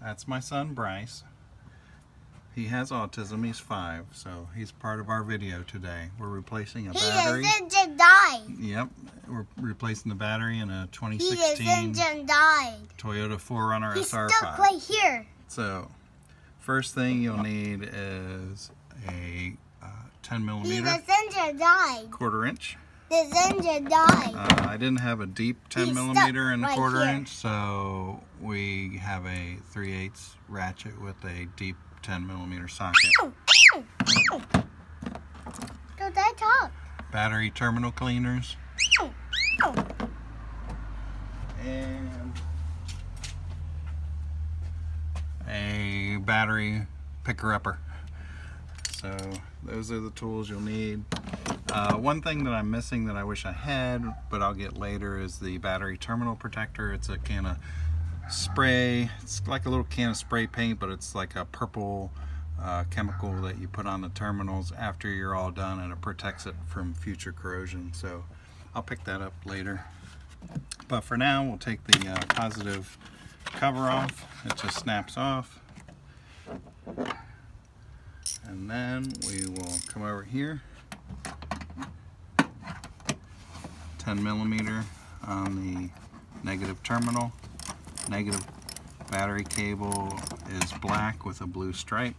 That's my son Bryce. He has autism. He's 5, so he's part of our video today. We're replacing a battery. He isn't died. Yep, we're replacing the battery in a He 2016 isn't died. Toyota 4Runner He's SR5. stuck right here. So, first thing you'll need is a 10 millimeter, He isn't died. 1/4 inch. This engine died. I didn't have a deep 10 He's millimeter in the stuck right 1/4 here. inch, so we have a 3/8 ratchet with a deep 10 millimeter socket. Don't I talk? Battery terminal cleaners. And a battery picker-upper. So those are the tools you'll need. One thing that I'm missing that I wish I had, but I'll get later, is the battery terminal protector. It's a can of spray. It's like a little can of spray paint, but it's like a purple chemical that you put on the terminals after you're all done, and it protects it from future corrosion. So I'll pick that up later. But for now, we'll take the positive cover off. It just snaps off. And then we will come over here. 10 millimeter on the negative terminal. Negative battery cable is black with a blue stripe.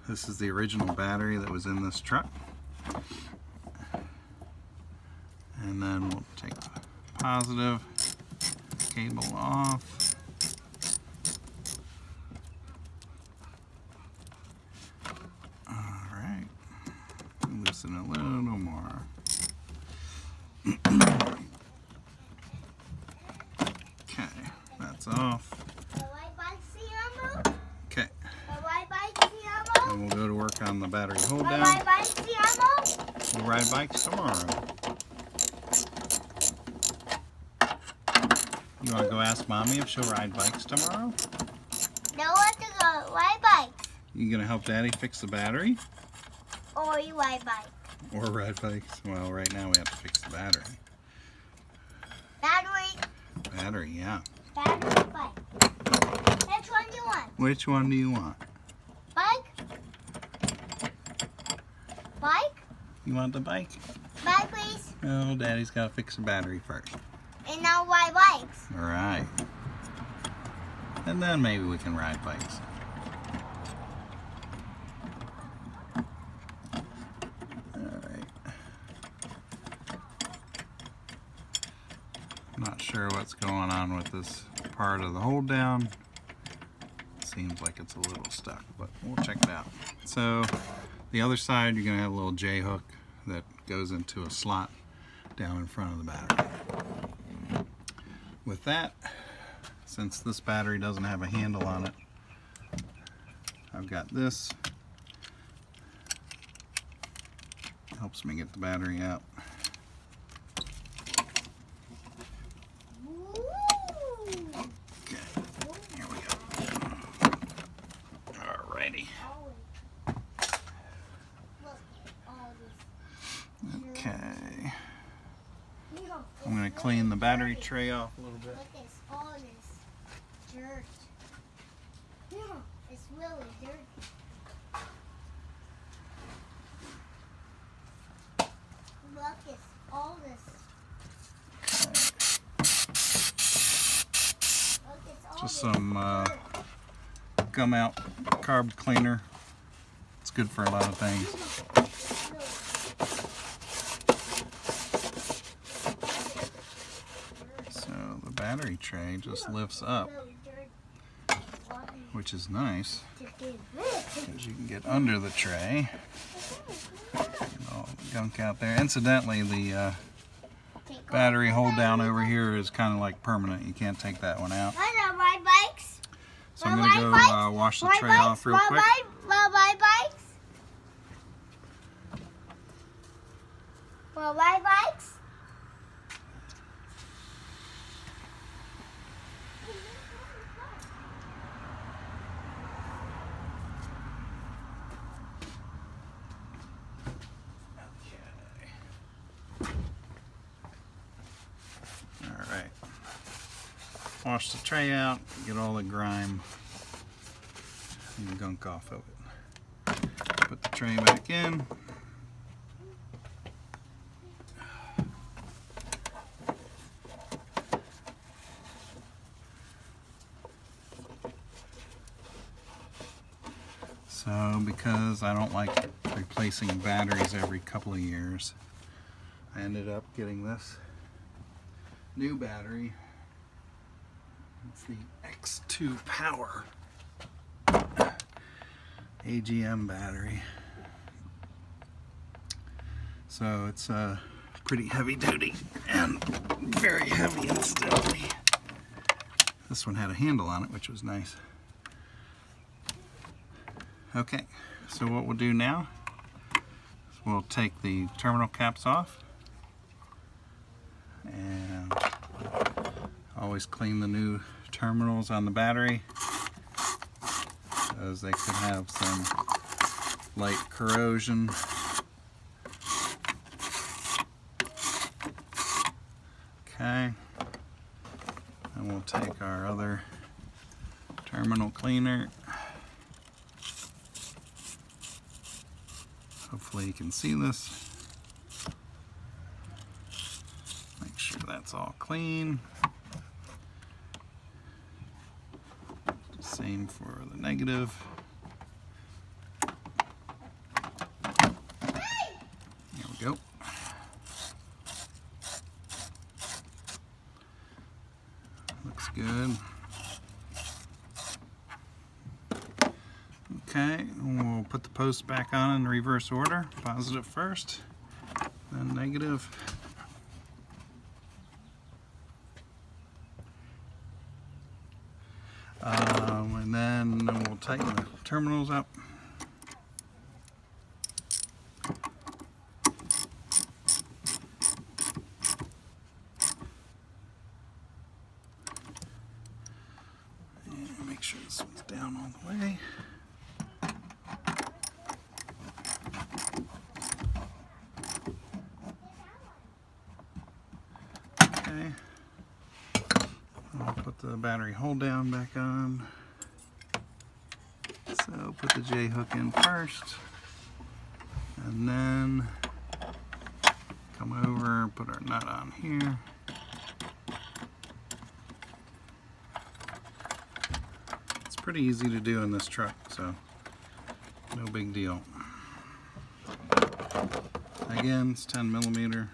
This is the original battery that was in this truck. And then we'll take the positive cable off. Alright, loosen a little more. Okay, that's off. Okay. And we'll go to work on the battery hold down. We'll ride bikes tomorrow. You want to go ask Mommy if she'll ride bikes tomorrow? No one to go ride bikes. You gonna help Daddy fix the battery? Or you ride bike. Or ride bikes? Well, right now we have to fix the battery. Battery. Battery, yeah. Battery bike. Which one do you want? Which one do you want? Bike? Bike? You want the bike? Bike, please. Oh, Daddy's got to fix the battery first. And now ride bikes. All right. And then maybe we can ride bikes. Not sure what's going on with this part of the hold down. Seems like it's a little stuck, but we'll check it out. So the other side, you're going to have a little J hook that goes into a slot down in front of the battery. With that, since this battery doesn't have a handle on it, I've got this. Helps me get the battery out. Okay. I'm going to clean the battery tray off a little bit. Look at all this dirt. Yeah, it's really dirty. Look at all this. Look at all Just this some gum out carb cleaner. It's good for a lot of things. So the battery tray just lifts up, which is nice because you can get under the tray. Get all the gunk out there. Incidentally, the battery hold down over here is kind of like permanent. You can't take that one out. ride bikes. So I'm going to go wash the tray off real quick. Ride bikes. Ride bikes. All right. wash the tray out, get all the grime and gunk off of it. Put the tray back in. So because I don't like replacing batteries every couple of years, I ended up getting this new battery. It's the X2 Power AGM battery. So it's pretty heavy duty and very heavy incidentally. This one had a handle on it, which was nice. Okay, so what we'll do now is we'll take the terminal caps off and always clean the new terminals on the battery, as they could have some light corrosion. Okay, and we'll take our other terminal cleaner. Hopefully you can see this. Make sure that's all clean. Same for the negative. There we go. Looks good. Okay, we'll put the post back on in reverse order. Positive first, then negative. And then we'll tighten the terminals up. And make sure this one's down all the way. Okay. I'll put the battery hold down back on. So put the J hook in first, and then come over and put our nut on here. It's pretty easy to do in this truck, so no big deal. Again, it's 10 millimeter.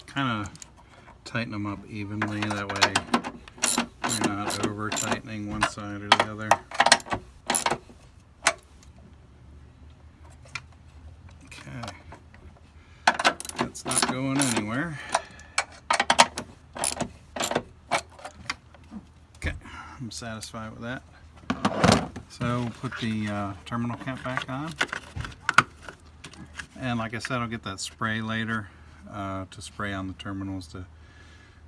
Kind of tighten them up evenly, that way you're not over tightening one side or the other. Okay, that's not going anywhere. Okay, I'm satisfied with that. So we'll put the terminal cap back on, and like I said, I'll get that spray later. To spray on the terminals to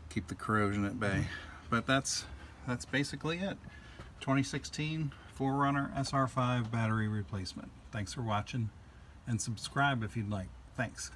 keep the corrosion at bay. But that's basically it. 2016 4Runner SR5 Battery Replacement. Thanks for watching, and subscribe if you'd like. Thanks.